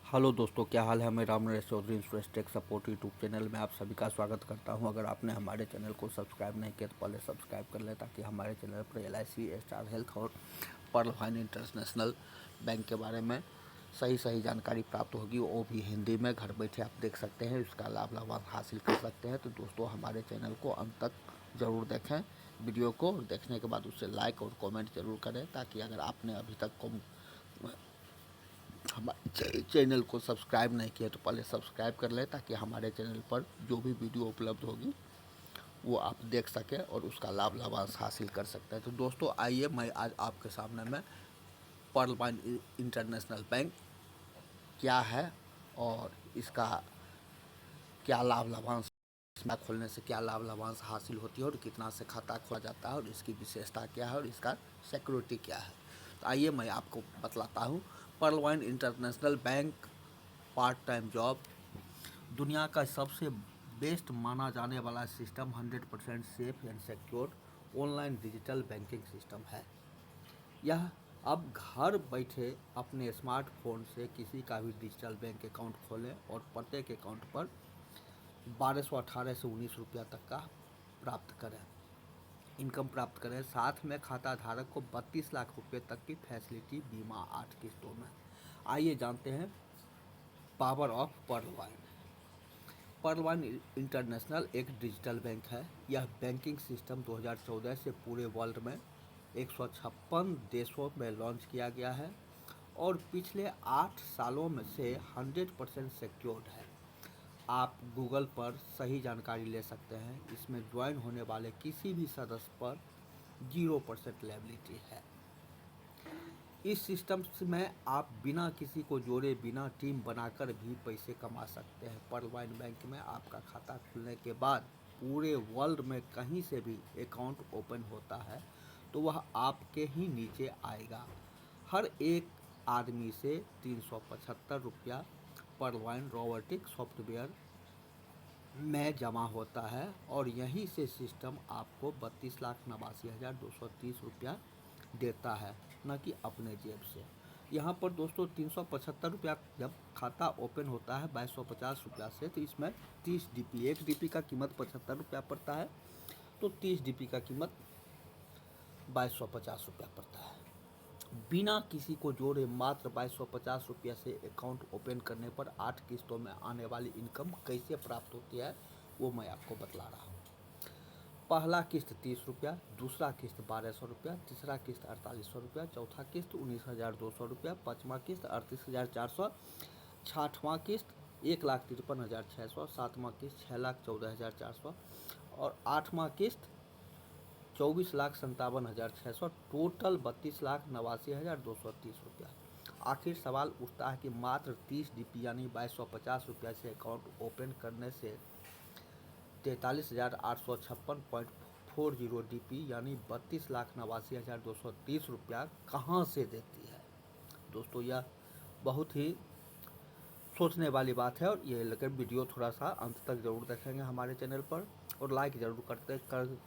Hello दोस्तों, क्या हाल है। मैं Ram Naresh Chaudhary insurance tech support YouTube channel में आप सभी का स्वागत करता हूं। अगर आपने हमारे चैनल को सब्सक्राइब नहीं किया तो पहले सब्सक्राइब कर लें, ताकि हमारे चैनल पर LIC, स्टार हेल्थ और पर्ल फाइन इंटरनेशनल बैंक के बारे में सही जानकारी प्राप्त होगी, वो भी हिंदी में। घर बैठे आप देख सकते हैं, इसका लाभ हासिल कर सकते हैं। तो दोस्तों, हमारे चैनल को अंत तक ज़रूर देखें वीडियो को, और देखने के बाद उससे लाइक और कमेंट ज़रूर करें, ताकि अगर आपने अभी तक हमारे चैनल को सब्सक्राइब नहीं किया तो पहले सब्सक्राइब कर लें, ताकि हमारे चैनल पर जो भी वीडियो उपलब्ध होगी वो आप देख सकें और उसका लाभांश हासिल कर सकते हैं। तो दोस्तों, आइए मैं आज आपके सामने में पर्ल फाइन इंटरनेशनल बैंक क्या है और इसका क्या लाभांश, इसमें खोलने से क्या लाभांश हासिल होती है और कितना से खाता खोला जाता है और इसकी विशेषता क्या है और इसका सिक्योरिटी क्या है। तो आइए मैं आपको बतलाता हूँ। Pearl fine international bank part time job, दुनिया का सबसे बेस्ट माना जाने वाला system, 100% safe and secure online digital banking system है। यह अब घर बैठे अपने स्मार्टफोन से किसी का भी डिजिटल बैंक अकाउंट खोलें और प्रत्येक अकाउंट पर 1218 से 19 रुपया तक का प्राप्त करें, इनकम प्राप्त करें। साथ में खाता धारक को 32 लाख रुपए तक की फैसिलिटी बीमा 8 किस्तों में। आइए जानते हैं power of Pearl Fine. Pearl fine international एक डिजिटल बैंक है। यह बैंकिंग सिस्टम 2014 से पूरे वर्ल्ड में 156 देशों में लॉन्च किया गया है और पिछले 8 सालों में से 100% सिक्योर्ड है। आप गूगल पर सही जानकारी ले सकते हैं। इसमें ज्वाइन होने वाले किसी भी सदस्य पर 0% लायबिलिटी है। इस सिस्टम में आप बिना किसी को जोड़े, बिना टीम बनाकर भी पैसे कमा सकते हैं। पर्ल फाइन बैंक में आपका खाता खुलने के बाद पूरे वर्ल्ड में कहीं से भी अकाउंट ओपन होता है तो वह आपके ही नीचे आएगा। हर एक आदमी से 375 रुपया पर्ल फाइन रोबोटिक सॉफ्टवेयर में जमा होता है और यहीं से सिस्टम आपको 32,89,230 रुपया देता है, न कि अपने जेब से। यहाँ पर दोस्तों 375 रुपया जब खाता ओपन होता है 2250 रुपया से, तो इसमें 30 DP, 1 DP का कीमत 75 रुपया पड़ता है, तो 30 DP का कीमत 2250 रुपया पड़ता है। बिना किसी को जोड़े मात्र 2250 रुपया से अकाउंट ओपन करने पर 8 किस्तों में आने वाली इनकम कैसे प्राप्त होती है वो मैं आपको बतला रहा हूँ। पहला किस्त 30 रुपया, दूसरा किस्त 1200 रुपया, तीसरा किस्त 4800 रुपया, चौथा किस्त 19,200 रुपया, पाँचवा किस्त 38,400, छठवां किस्त 1,53,600, सातवां किस्त 6,14,400 और आठवां किस्त 24,57,600, टोटल 32,89,230 रुपया। आखिर सवाल उठता है कि मात्र 30 DP यानी 2250 रुपया से अकाउंट ओपन करने से 43,856.40 DP यानी 32,89,230 रुपया कहाँ से देती है। दोस्तों, यह बहुत ही सोचने वाली बात है और ये लेकर वीडियो थोड़ा सा अंत तक ज़रूर देखेंगे हमारे चैनल पर, और लाइक ज़रूर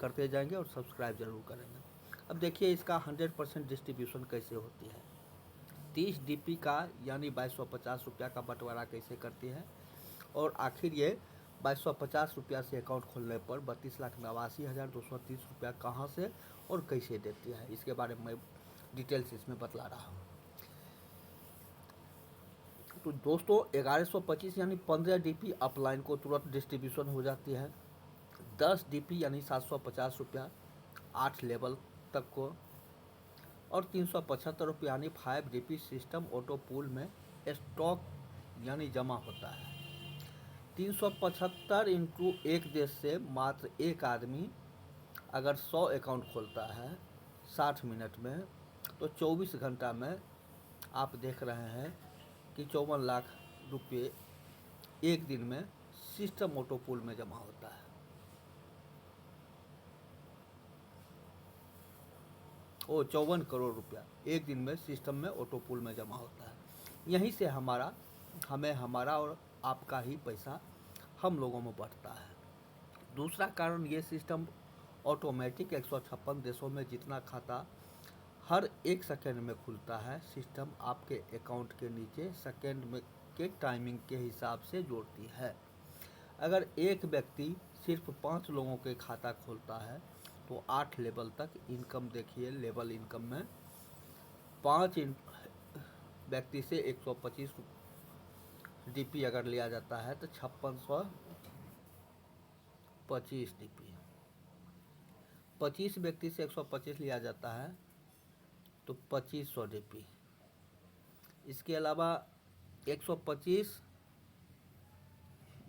करते जाएंगे और सब्सक्राइब ज़रूर करेंगे। अब देखिए इसका 100% डिस्ट्रीब्यूशन कैसे होती है। 30 DP का यानी 2250 रुपया का बंटवारा कैसे करती है, और आखिर ये 2250 रुपया से अकाउंट खोलने पर 32,89,230 रुपया कहाँ से और कैसे देती है, इसके बारे में मैं डिटेल्स इसमें बतला रहा हूँ। तो दोस्तों 1125 यानी 15 DP अपलाइन को तुरंत डिस्ट्रीब्यूशन हो जाती है। 10 DP यानी 750 रुपया 8 लेवल तक को, और 375 रुपया यानी 5 DP सिस्टम ऑटो पूल में स्टॉक यानी जमा होता है। 375 इंटू एक देश से मात्र एक आदमी अगर 100 अकाउंट खोलता है 60 मिनट में, तो 24 घंटा में आप देख रहे हैं कि 54 लाख रुपये एक दिन में सिस्टम ऑटो पूल में जमा होता है। ओ 54 करोड़ रुपया एक दिन में सिस्टम में ऑटो पूल में जमा होता है। यहीं से हमारा और आपका ही पैसा हम लोगों में बढ़ता है। दूसरा कारण ये सिस्टम ऑटोमेटिक 156 देशों में जितना खाता हर एक सेकेंड में खुलता है, सिस्टम आपके अकाउंट के नीचे सेकेंड में के टाइमिंग के हिसाब से जोड़ती है। अगर एक व्यक्ति सिर्फ 5 लोगों के खाता खोलता है तो 8 लेवल तक इनकम, देखिए लेवल इनकम में 5 व्यक्ति से 125 डीपी अगर लिया जाता है तो 5625 डीपी। 25 व्यक्ति से 125 लिया जाता है तो 2500 डीपी। इसके अलावा 125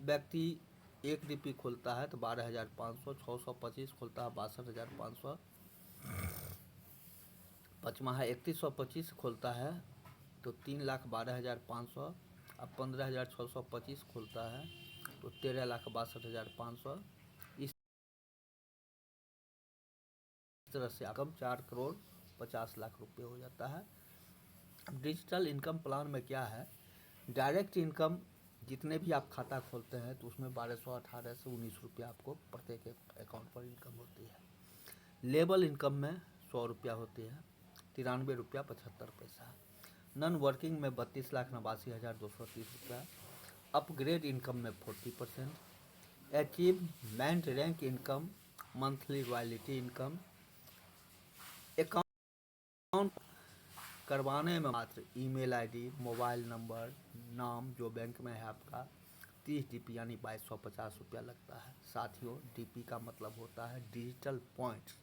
व्यक्ति एक डीपी खोलता है तो 12,500, 625 खोलता है 62,500, पचमा है 3125 खोलता है तो 3,12,500, अब 15,625 खोलता है तो 13,62,500। इस तरह से कम 4,50,00,000 रुपये हो जाता है। डिजिटल इनकम प्लान में क्या है, डायरेक्ट इनकम जितने भी आप खाता खोलते हैं तो उसमें 1218 से 19 रुपया आपको प्रत्येक अकाउंट पर इनकम होती है। लेबल इनकम में 100 रुपया होती है, 93 रुपया 75 पैसा। नॉन वर्किंग में 32,89,230 रुपया। अपग्रेड इनकम में 40%। Achievement rank income, monthly royalty income. Account करवाने में मात्र ईमेल आईडी, मोबाइल नंबर, नाम जो बैंक में है आपका, 30 डीपी यानी 2250 रुपया लगता है। साथियों, डीपी का मतलब होता है डिजिटल पॉइंट्स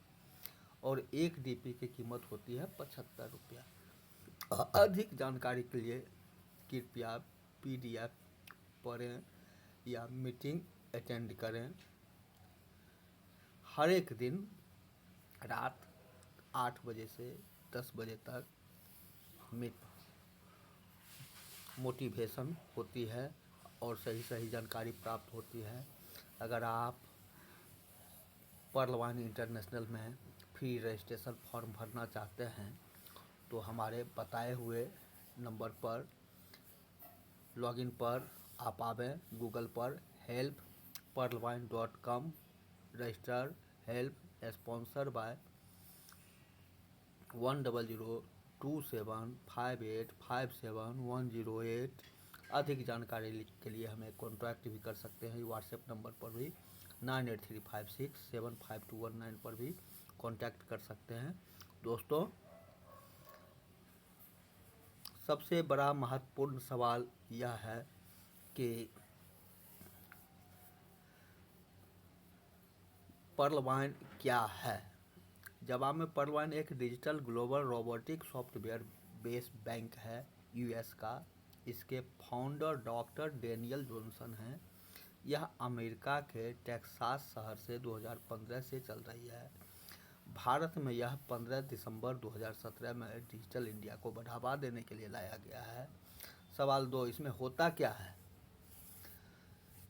और एक डीपी की कीमत होती है 75 रुपया। अधिक जानकारी के लिए कृपया पीडीएफ पढ़ें या मीटिंग अटेंड करें। हर एक दिन रात 8 बजे से 10 बजे तक मोटिवेशन होती है और सही जानकारी प्राप्त होती है। अगर आप पर्ल वन इंटरनेशनल में फ्री रजिस्ट्रेशन फॉर्म भरना चाहते हैं तो हमारे बताए हुए नंबर पर लॉगिन पर आप आवें, गूगल पर help@perlwine.com register help sponsor by 100275857108। अधिक जानकारी के लिए हमें कॉन्टैक्ट भी कर सकते हैं व्हाट्सएप नंबर पर भी 9835675219 पर भी कॉन्टैक्ट कर सकते हैं। दोस्तों, सबसे बड़ा महत्वपूर्ण सवाल यह है कि पर्लवाइन क्या है। जवाब में, पर्लवाइन एक digital global robotic software based bank है यूएस का। इसके फाउंडर डॉक्टर डेनियल जॉनसन हैं। यह अमेरिका के टेक्सास शहर से 2015 से चल रही है। भारत में यह 15 दिसंबर 2017 में डिजिटल इंडिया को बढ़ावा देने के लिए लाया गया है। सवाल 2, इसमें होता क्या है।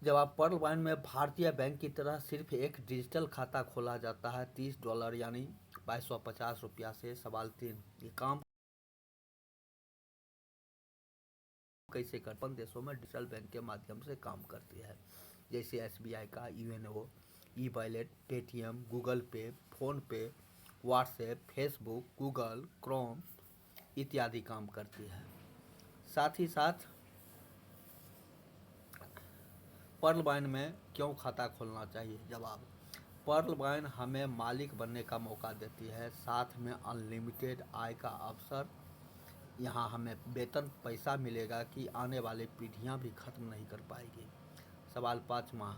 जवाब, पर्लवाइन में भारतीय बैंक की तरह सिर्फ एक डिजिटल खाता खोला जाता है $30 यानी 2250 रुपया से। सवाल 3, ये काम कैसे कर। देशों में डिजिटल बैंक के माध्यम से काम करती है, जैसे एसबीआई का UNO, e wallet, Paytm, Google पे, फोन पे, व्हाट्सएप, फेसबुक, गूगल क्रोम इत्यादि काम करती है। साथ ही साथ पर्लवाइन में क्यों खाता खोलना चाहिए। जवाब, पर्लवाइन हमें मालिक बनने का मौका देती है, साथ में अनलिमिटेड आय का अवसर। यहाँ हमें वेतन पैसा मिलेगा कि आने वाली पीढ़ियाँ भी खत्म नहीं कर पाएगी। सवाल 5,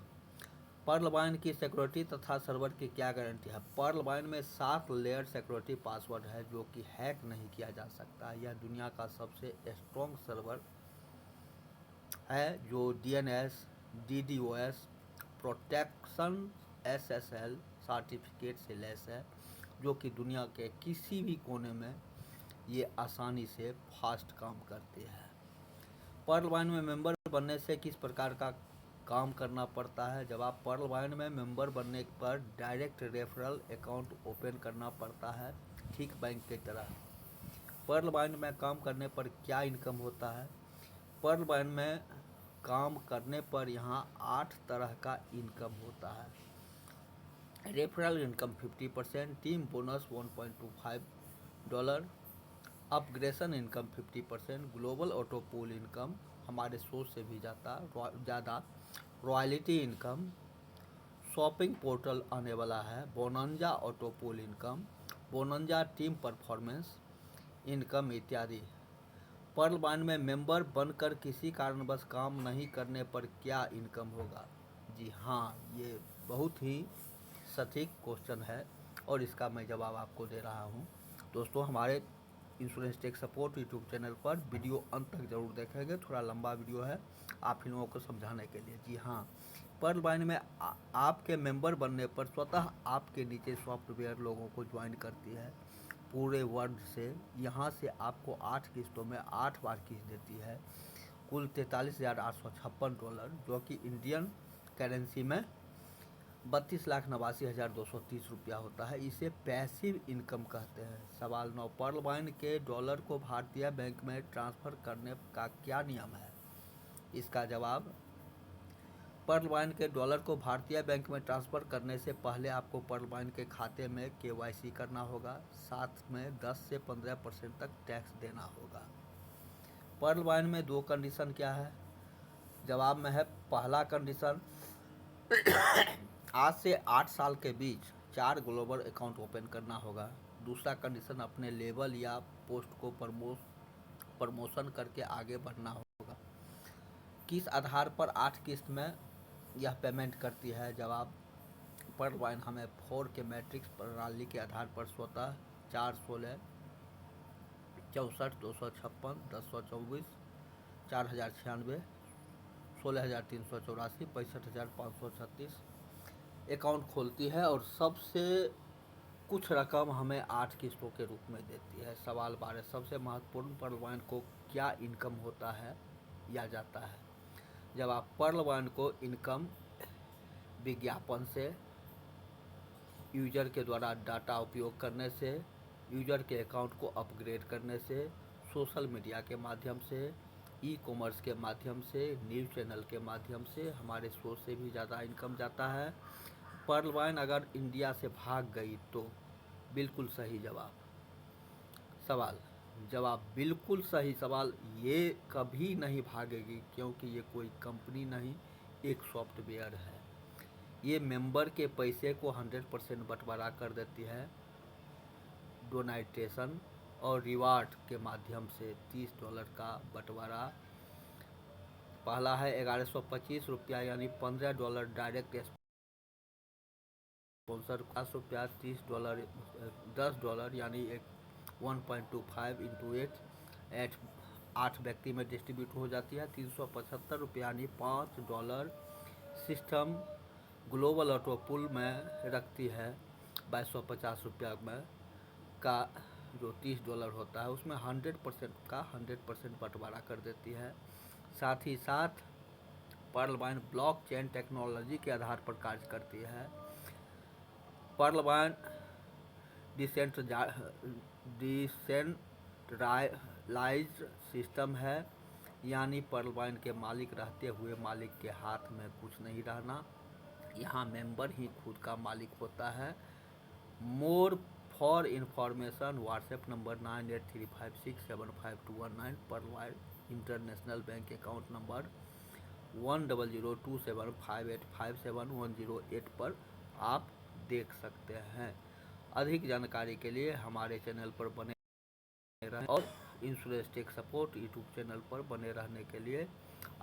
पर्लवाइन की सिक्योरिटी तथा सर्वर की क्या गारंटी है। पर्लवाइन में 7 लेयर सिक्योरिटी पासवर्ड है जो कि हैक नहीं किया जा सकता। यह दुनिया का सबसे स्ट्रॉन्ग सर्वर है जो DNS, DDoS protection SSL certificate से लैस है, जो कि दुनिया के किसी भी कोने में ये आसानी से फास्ट काम करती है। पर्लवाइन में मेंबर बनने से किस प्रकार का काम करना पड़ता है। जवाब, पर्लवाइन में मेंबर बनने पर डायरेक्ट रेफरल अकाउंट ओपन करना पड़ता है, ठीक बैंक की तरह। पर्लवाइन में काम करने पर क्या इनकम होता है। पर्लवाइन में काम करने पर यहाँ 8 तरह का इनकम होता है। Referral income 50%, team bonus $1.25, upgradation income 50%, global auto pool income हमारे सोच से भी ज़्यादा रॉयल्टी इनकम, शॉपिंग पोर्टल आने वाला है, bonanza auto pool income, bonanza team performance income इत्यादि। पर्ल बाइंड में मेंबर बनकर किसी कारणवश काम नहीं करने पर क्या इनकम होगा? जी हाँ, ये बहुत ही सटीक क्वेश्चन है और इसका मैं जवाब आपको दे रहा हूँ। दोस्तों, हमारे insurance tech support YouTube channel पर वीडियो अंत तक जरूर देखेंगे, थोड़ा लंबा वीडियो है आप इन लोगों को समझाने के लिए। जी हाँ, पर्ल बाइंड में आपके मेंबर बनने पर स्वतः आपके नीचे सॉफ्टवेयर लोगों को ज्वाइन करती है पूरे वर्ल्ड से। यहाँ से आपको 8 किस्तों में 8 बार किस्त देती है, कुल $43,856, जो कि इंडियन करेंसी में 32,89,230 रुपया होता है। इसे पैसिव इनकम कहते हैं। सवाल 9, पर्ल बाइंड के डॉलर को भारतीय बैंक में ट्रांसफ़र करने का क्या नियम है? इसका जवाब, पर्ल बाइंड के डॉलर को भारतीय बैंक में ट्रांसफ़र करने से पहले आपको पर्ल बाइंड के खाते में KYC करना होगा, साथ में 10 से 15% तक टैक्स देना होगा। पर्ल बाइंड में 2 कंडीशन क्या है? जवाब में है, पहला कंडीशन, आज से 8 साल के बीच 4 ग्लोबल अकाउंट ओपन करना होगा। दूसरा कंडीशन, अपने लेवल या पोस्ट को प्रमोशन करके आगे बढ़ना होगा। किस आधार पर 8 किस्त में यह पेमेंट करती है? जवाब, पर्ल बाइंड हमें 4 के मैट्रिक्स प्रणाली के आधार पर स्वतः 4, 16, 64, 256, 1024, 4096, 16,384, 65,536 अकाउंट खोलती है और सबसे कुछ रकम हमें 8 किस्तों के रूप में देती है। सवाल 12, सबसे महत्वपूर्ण, पर्ल बाइंड को क्या इनकम होता है या जाता है? जवाब, पर्ल बाइंड को इनकम विज्ञापन से, यूजर के द्वारा डाटा उपयोग करने से, यूजर के अकाउंट को अपग्रेड करने से, सोशल मीडिया के माध्यम से, ई-कॉमर्स के माध्यम से, न्यूज़ चैनल के माध्यम से, हमारे सोर्स से भी ज़्यादा इनकम जाता है। पर्ल बाइंड अगर इंडिया से भाग गई तो? बिल्कुल सही जवाब। सवाल, जवाब बिल्कुल सही सवाल, ये कभी नहीं भागेगी क्योंकि ये कोई कंपनी नहीं, एक सॉफ्टवेयर है। ये मेंबर के पैसे को 100% बंटवारा कर देती है डोनेशन और रिवार्ड के माध्यम से। $30 का बंटवारा, पहला है 1125 रुपया यानी $15 डायरेक्ट स्पॉन्सर, ₹50, $30, $10 यानी 1.25 इंटू 8 8 व्यक्ति में डिस्ट्रीब्यूट हो जाती है। ₹375 यानी $5 सिस्टम ग्लोबल ऑटो पूल में रखती है। ₹2250 में का जो $30 होता है उसमें 100% का 100% बंटवारा कर देती है। साथ ही साथ पर्ल बाइंड ब्लॉकचेन टेक्नोलॉजी के आधार पर कार्य करती है। पर्ल बाइंड डिसेंट्रलाइज्ड सिस्टम है, यानी पर्ल बाइंड के मालिक रहते हुए मालिक के हाथ में कुछ नहीं रहना। यहाँ मेंबर ही खुद का मालिक होता है। More for information WhatsApp number 9835675219, Pearl Bind international bank account number 100275857108 पर आप देख सकते हैं। अधिक जानकारी के लिए हमारे चैनल पर बने रहें और insurance tech support YouTube channel पर बने रहने के लिए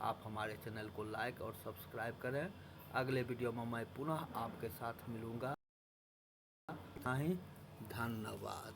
आप हमारे चैनल को लाइक और सब्सक्राइब करें। अगले वीडियो में मैं पुनः आपके साथ मिलूँगा। धन्यवाद।